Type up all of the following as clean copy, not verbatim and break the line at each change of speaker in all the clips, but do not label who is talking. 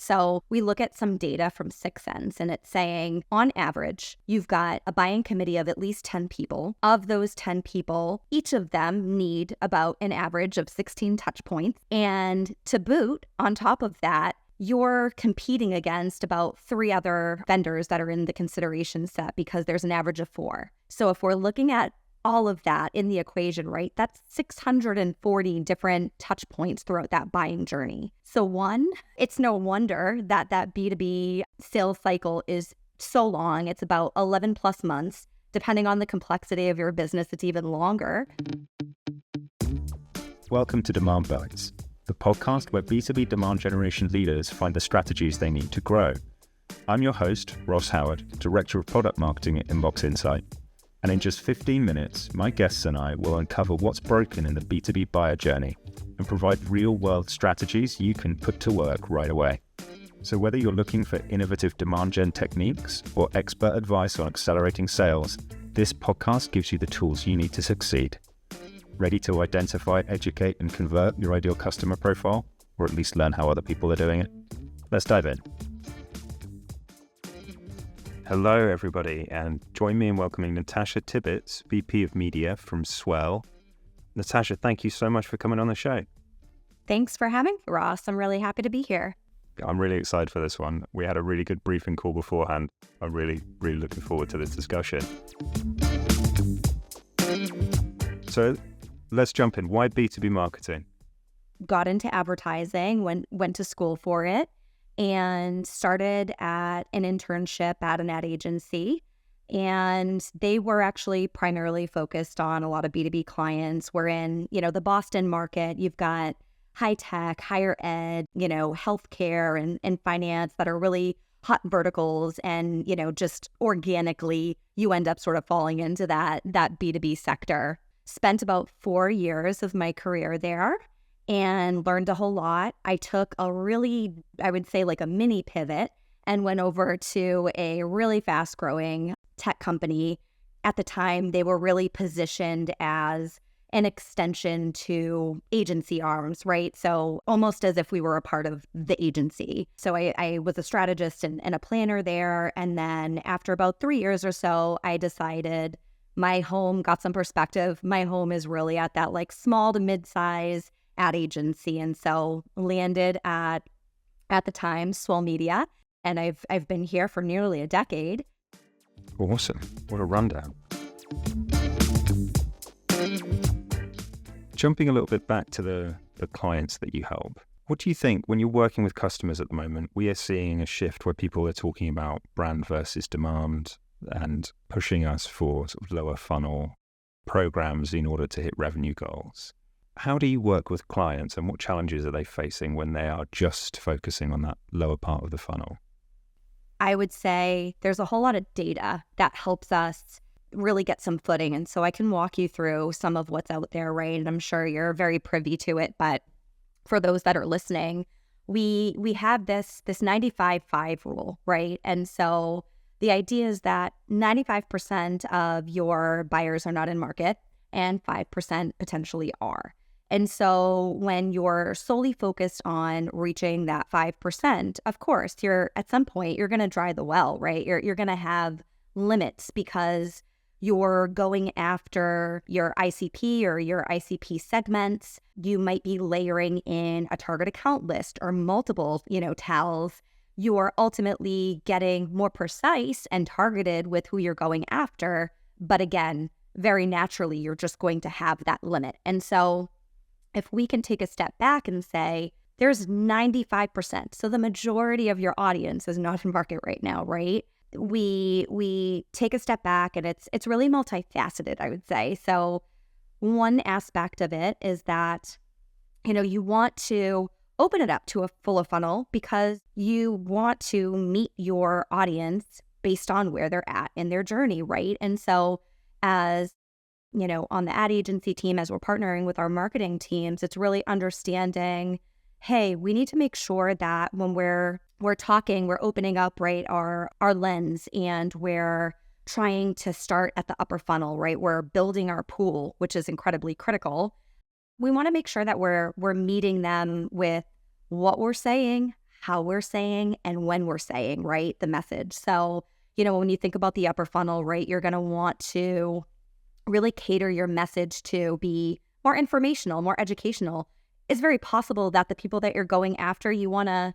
So we look at some data from 6sense, and it's saying on average, you've got a buying committee of at least 10 people. Of those 10 people, each of them need about an average of 16 touch points. And to boot, on top of that, you're competing against about 3 other vendors that are in the consideration set because there's an average of 4. So if we're looking at all of that in the equation, right, that's 640 different touch points throughout that buying journey. So one, it's no wonder that B2B sales cycle is so long. It's about 11 plus months. Depending on the complexity of your business, it's even longer.
Welcome to Demand Bites, the podcast where B2B demand generation leaders find the strategies they need to grow. I'm your host, Ross Howard, Director of Product Marketing at Inbox Insight. And in just 15 minutes, my guests and I will uncover what's broken in the B2B buyer journey and provide real-world strategies you can put to work right away. So whether you're looking for innovative demand gen techniques or expert advice on accelerating sales, this podcast gives you the tools you need to succeed. Ready to identify, educate, and convert your ideal customer profile, or at least learn how other people are doing it? Let's dive in. Hello, everybody, and join me in welcoming Natasha Tibbetts, VP of Media from Swell. Natasha, thank you so much for coming on the show.
Thanks for having me, Ross. I'm really happy to be here.
I'm really excited for this one. We had a really good briefing call beforehand. I'm really looking forward to this discussion. So let's jump in. Why B2B marketing?
Got into advertising, went to school for it, and started at an internship at an ad agency. And they were actually primarily focused on a lot of B2B clients. We're in, the Boston market. You've got high tech, higher ed, healthcare and finance that are really hot verticals. And, just organically, you end up sort of falling into that B2B sector. Spent about 4 years of my career there and learned a whole lot. I took a really, I would say like a mini pivot and went over to a really fast growing tech company. At the time, they were really positioned as an extension to agency arms, right? So almost as if we were a part of the agency. So I was a strategist and a planner there. And then after about 3 years or so, I decided my home, got some perspective. My home is really at that like small to mid-size ad agency. And so landed at the time, Swell Media. And I've been here for nearly a decade.
Awesome. What a rundown. Jumping a little bit back to the clients that you help, what do you think when you're working with customers at the moment? We are seeing a shift where people are talking about brand versus demand and pushing us for sort of lower funnel programs in order to hit revenue goals. How do you work with clients and what challenges are they facing when they are just focusing on that lower part of the funnel?
I would say there's a whole lot of data that helps us really get some footing. And so I can walk you through some of what's out there, right? And I'm sure you're very privy to it. But for those that are listening, we have this 95-5 rule, right? And so the idea is that 95% of your buyers are not in market and 5% potentially are. And so when you're solely focused on reaching that 5%, of course, at some point, you're going to dry the well, right? You're going to have limits because you're going after your ICP or your ICP segments. You might be layering in a target account list or multiple, TALs. You're ultimately getting more precise and targeted with who you're going after. But again, very naturally, you're just going to have that limit. And so if we can take a step back and say, there's 95%, so the majority of your audience is not in market right now, right? We take a step back and it's really multifaceted, I would say. So one aspect of it is that, you want to open it up to a fuller funnel because you want to meet your audience based on where they're at in their journey, right? And so as on the ad agency team, as we're partnering with our marketing teams, it's really understanding, hey, we need to make sure that when we're talking, we're opening up, right, our lens, and we're trying to start at the upper funnel, right? We're building our pool, which is incredibly critical. We want to make sure that we're meeting them with what we're saying, how we're saying and when we're saying, right, the message. So, when you think about the upper funnel, right, you're going to want to really cater your message to be more informational, more educational. It's very possible that the people that you're going after, you want to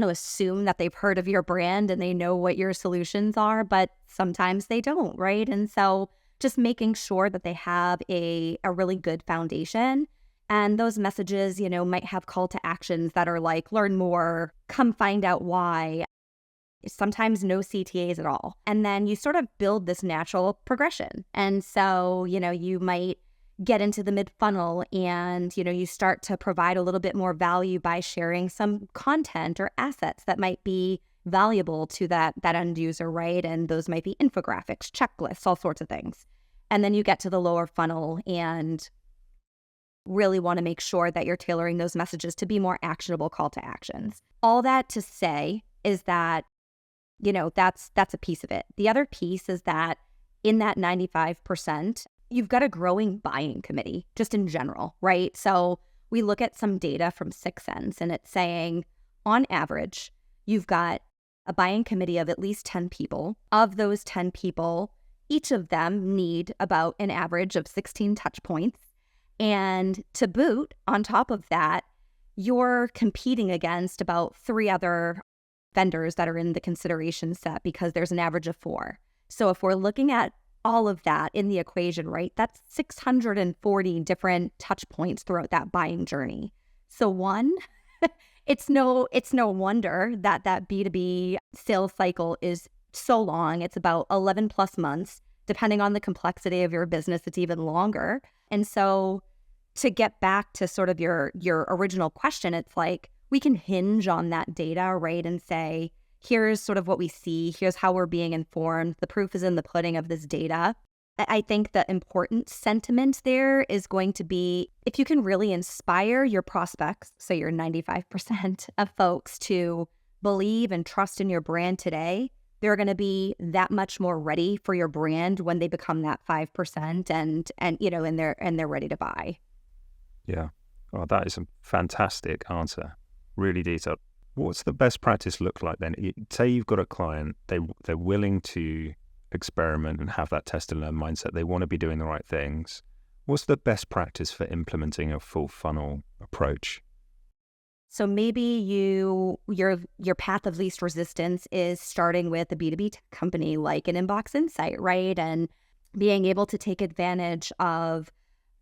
assume that they've heard of your brand and they know what your solutions are, but sometimes they don't, right? And so just making sure that they have a really good foundation. And those messages, might have call to actions that are like, learn more, come find out why, sometimes no CTAs at all. And then you sort of build this natural progression. And so, you might get into the mid-funnel and, you start to provide a little bit more value by sharing some content or assets that might be valuable to that end user, right? And those might be infographics, checklists, all sorts of things. And then you get to the lower funnel and really want to make sure that you're tailoring those messages to be more actionable call to actions. All that to say is that, that's a piece of it. The other piece is that in that 95%, you've got a growing buying committee just in general, right? So we look at some data from 6sense and it's saying on average, you've got a buying committee of at least 10 people. Of those 10 people, each of them need about an average of 16 touch points. And to boot, on top of that, you're competing against about 3 other vendors that are in the consideration set because there's an average of 4. So if we're looking at all of that in the equation, right, that's 640 different touch points throughout that buying journey. So one, it's no wonder that B2B sales cycle is so long. It's about 11 plus months. Depending on the complexity of your business, it's even longer. And so to get back to sort of your original question, it's like we can hinge on that data, right, and say, here's sort of what we see. Here's how we're being informed. The proof is in the pudding of this data. I think the important sentiment there is going to be if you can really inspire your prospects, so your 95% of folks to believe and trust in your brand today, they're going to be that much more ready for your brand when they become that 5% and they're ready to buy.
Yeah. Oh, that is a fantastic answer. Really detailed. What's the best practice look like then? Say you've got a client, they're willing to experiment and have that test and learn mindset. They want to be doing the right things. What's the best practice for implementing a full funnel approach?
So maybe your path of least resistance is starting with a B2B company like an Inbox Insight, right? And being able to take advantage of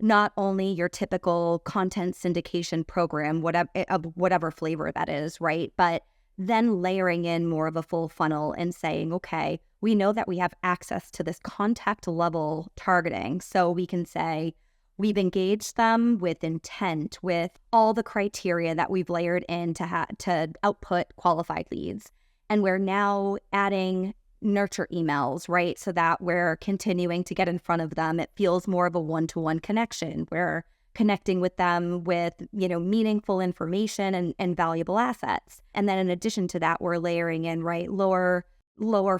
not only your typical content syndication program, whatever flavor that is, right? But then layering in more of a full funnel and saying, okay, we know that we have access to this contact level targeting. So we can say, we've engaged them with intent, with all the criteria that we've layered in to output qualified leads. And we're now adding nurture emails, right? So that we're continuing to get in front of them. It feels more of a one-to-one connection. We're connecting with them with, meaningful information and valuable assets. And then in addition to that, we're layering in, right, lower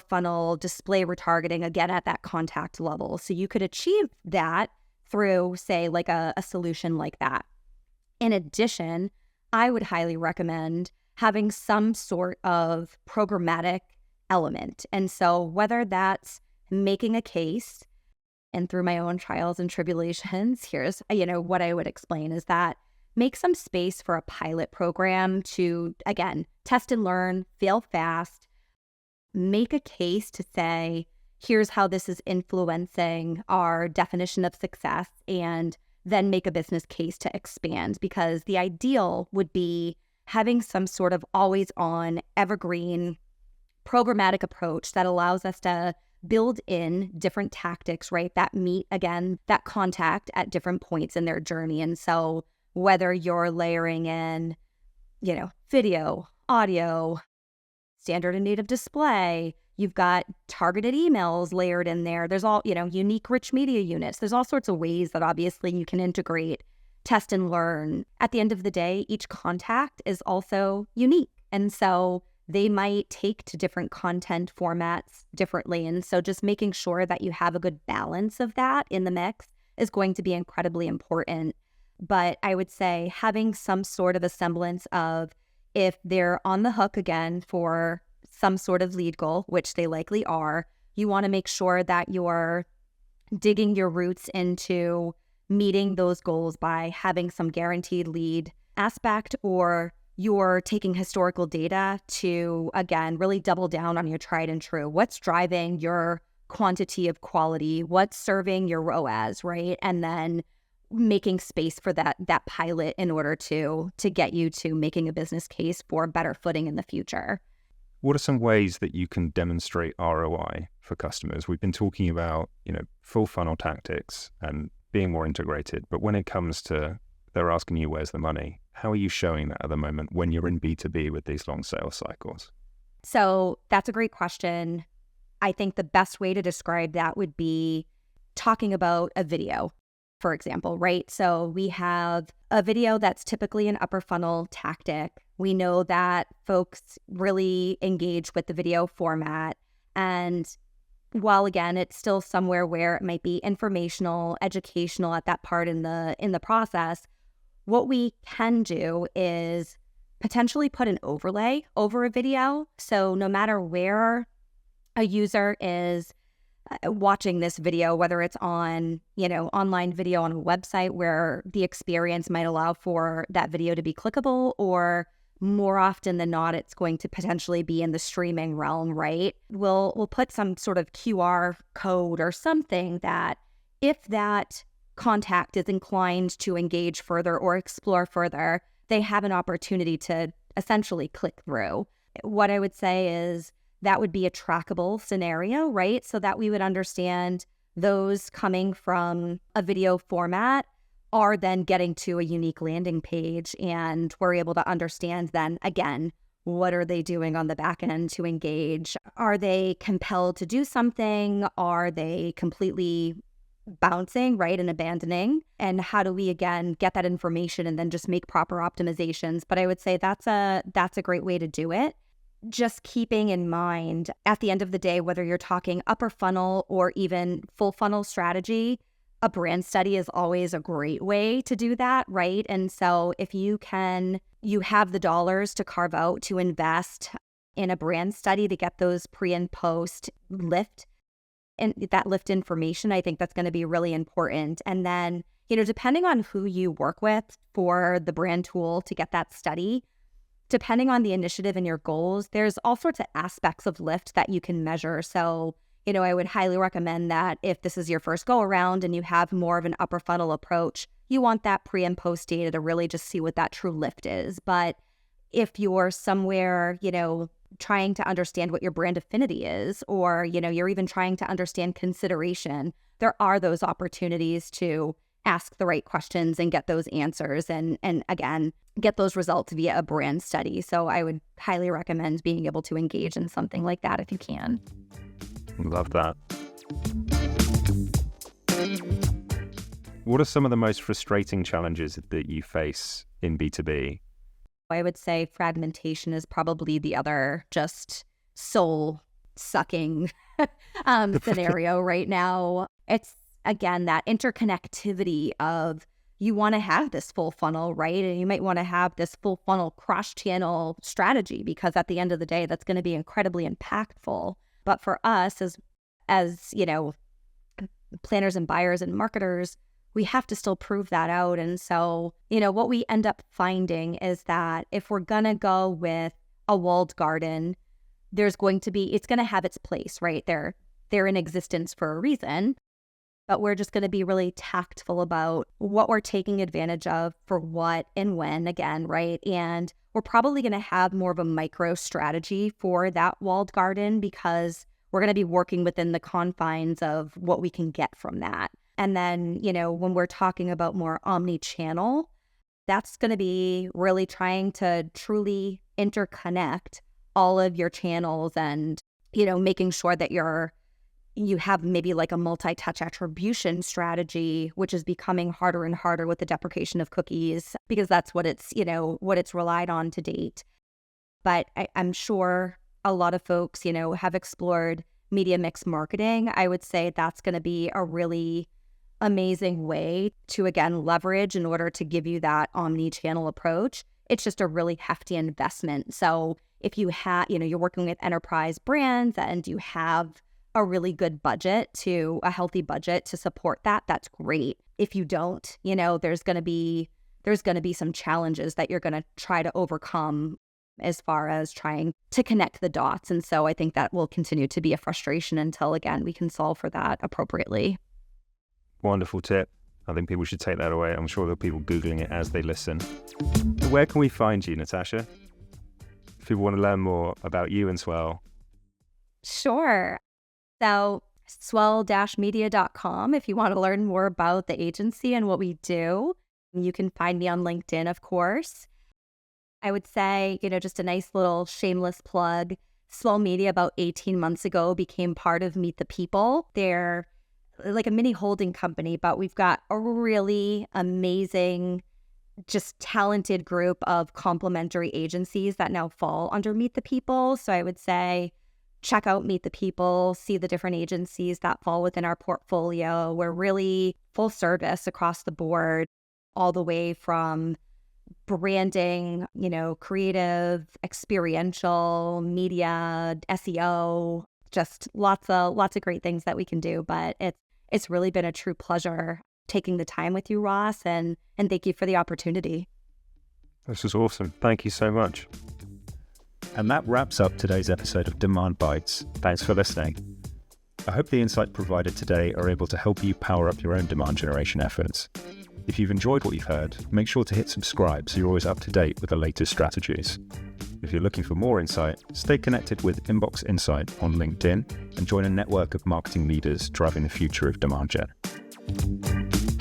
funnel display retargeting, again, at that contact level. So you could achieve that through, say, like a solution like that. In addition, I would highly recommend having some sort of programmatic element. And so whether that's making a case, and through my own trials and tribulations, here's, what I would explain is that make some space for a pilot program to, again, test and learn, fail fast, make a case to say, here's how this is influencing our definition of success, and then make a business case to expand. Because the ideal would be having some sort of always on, evergreen, programmatic approach that allows us to build in different tactics, right, that meet, again, that contact at different points in their journey. And so whether you're layering in, video, audio, standard and native display, you've got targeted emails layered in there. There's all, unique rich media units. There's all sorts of ways that obviously you can integrate, test and learn. At the end of the day, each contact is also unique. And so they might take to different content formats differently. And so just making sure that you have a good balance of that in the mix is going to be incredibly important. But I would say having some sort of a semblance of if they're on the hook again for some sort of lead goal, which they likely are, you want to make sure that you're digging your roots into meeting those goals by having some guaranteed lead aspect, or you're taking historical data to, again, really double down on your tried and true. What's driving your quantity of quality? What's serving your ROAS, right? And then making space for that pilot in order to get you to making a business case for better footing in the future.
What are some ways that you can demonstrate ROI for customers? We've been talking about, full funnel tactics and being more integrated, but when it comes to they're asking you, where's the money? How are you showing that at the moment when you're in B2B with these long sales cycles?
So that's a great question. I think the best way to describe that would be talking about a video, for example, right? So we have a video that's typically an upper funnel tactic. We know that folks really engage with the video format. And while, again, it's still somewhere where it might be informational, educational at that part in the process, what we can do is potentially put an overlay over a video. So no matter where a user is watching this video, whether it's on, online video on a website where the experience might allow for that video to be clickable, or more often than not, it's going to potentially be in the streaming realm, right? We'll put some sort of QR code or something that if that contact is inclined to engage further or explore further, they have an opportunity to essentially click through. What I would say is that would be a trackable scenario, right? So that we would understand those coming from a video format are then getting to a unique landing page, and we're able to understand then, again, what are they doing on the back end to engage? Are they compelled to do something? Are they completely bouncing, right, and abandoning? And how do we, again, get that information and then just make proper optimizations? But I would say that's a great way to do it. Just keeping in mind, at the end of the day, whether you're talking upper funnel or even full funnel strategy, a brand study is always a great way to do that, right? And so if you have the dollars to carve out to invest in a brand study to get those pre and post lift, and that lift information, I think that's going to be really important. And then, depending on who you work with for the brand tool to get that study, depending on the initiative and your goals, there's all sorts of aspects of lift that you can measure. So, I would highly recommend that if this is your first go around and you have more of an upper funnel approach, you want that pre and post data to really just see what that true lift is. But if you're somewhere, trying to understand what your brand affinity is, or, you're even trying to understand consideration, there are those opportunities to ask the right questions and get those answers and again, get those results via a brand study. So I would highly recommend being able to engage in something like that if you can.
Love that. What are some of the most frustrating challenges that you face in B2B?
I would say fragmentation is probably the other just soul-sucking scenario right now. It's, again, that interconnectivity of you want to have this full funnel, right? And you might want to have this full funnel cross-channel strategy because at the end of the day, that's going to be incredibly impactful. But for us as planners and buyers and marketers, we have to still prove that out. And so, what we end up finding is that if we're going to go with a walled garden, it's going to have its place, right? They're in existence for a reason, but we're just going to be really tactful about what we're taking advantage of for what and when, again, right? And we're probably going to have more of a micro strategy for that walled garden because we're going to be working within the confines of what we can get from that. And then, when we're talking about more omni-channel, that's going to be really trying to truly interconnect all of your channels and, making sure that you have maybe like a multi-touch attribution strategy, which is becoming harder and harder with the deprecation of cookies because that's what it's relied on to date. But I'm sure a lot of folks, have explored media mix marketing. I would say that's going to be a really amazing way to, again, leverage in order to give you that omni-channel approach. it's just a really hefty investment. So if you have, you're working with enterprise brands and you have a really good budget a healthy budget to support that, that's great. If you don't, there's going to be some challenges that you're going to try to overcome as far as trying to connect the dots. And so I think that will continue to be a frustration until, again, we can solve for that appropriately.
Wonderful tip. I think people should take that away. I'm sure there are people Googling it as they listen. Where can we find you, Natasha? If people want to learn more about you and Swell.
Sure. So swell-media.com if you want to learn more about the agency and what we do. You can find me on LinkedIn, of course. I would say, just a nice little shameless plug. Swell Media about 18 months ago became part of Meet the People. They're like a mini holding company, but we've got a really amazing, just talented group of complementary agencies that now fall under Meet the People. So I would say check out Meet the People, see the different agencies that fall within our portfolio. We're really full service across the board, all the way from branding, creative, experiential, media, SEO, just lots of great things that we can do. But it's really been a true pleasure taking the time with you, Ross, and thank you for the opportunity.
This is awesome. Thank you so much. And that wraps up today's episode of Demand Bites. Thanks for listening. I hope the insights provided today are able to help you power up your own demand generation efforts. If you've enjoyed what you've heard, make sure to hit subscribe so you're always up to date with the latest strategies. If you're looking for more insight, stay connected with Inbox Insight on LinkedIn and join a network of marketing leaders driving the future of demand gen.